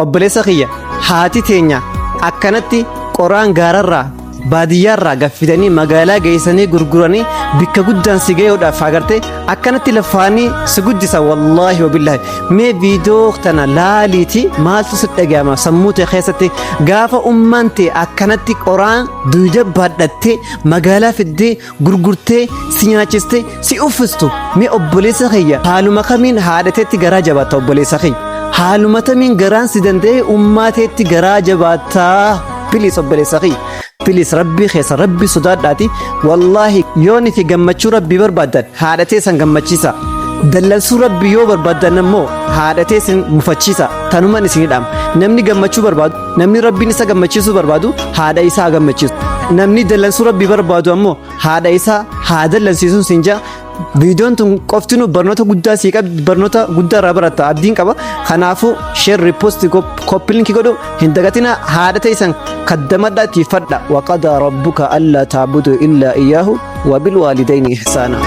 obboleessa kiyya haati teenya akkanatti qoraan gaararraa baadiyyaarraa gaffitanii magaalaa geessanii gurguranii bikka guddaan si gahuudhaaf agartee akkanatti lafaanii si guddisa wallaahi wabillaahi. Mee viidiyoo tana laaliiti maaltu si dhagahama sammuu ta'e keessatti gaafa ummaan ta'e akkanatti qoraan duuda baadhattee magaalaa fiddee gurgurtee si nyaachistee si uffistu. Mee obboleessa kiyya haaluma kamiin haadhateetti garaa jabaatta obboleessa kiyya. Haaluma kamiin garaan si danda'e ummaateetti garaa jabaataa. Bilis obboleessa kiyya. Bilis rabbii keessa rabbii sodaadhaati. Wallaahi yoon ifi gammachuu rabbii barbaadan haadhatee san gammachiisa. Dallansuu rabbii yoo barbaadan ammoo haadhatee sin mufachiisa. Tanumaan isinidhaam. Namni gammachuu barbaadu, namni rabbiin isa gammachiisuu barbaadu haadha isaa gammachiisu. Namni dallansuu rabbii barbaadu ammoo haadha isaa haa dallansiisuun sin jaa. Viidiyoon tun qoftinu barnoota guddaa sii qabdi, barnoota guddaa irraa baratta abdiin qaba. Kanaafuu sheer riipoosti koppii linkii godhu hin dagatina. haadha teessan kaddamadhaa tiifadha. Waqadaa rabbuka allaa taabudu illaa iyyaahu wa bilwaalidayni ihsaana.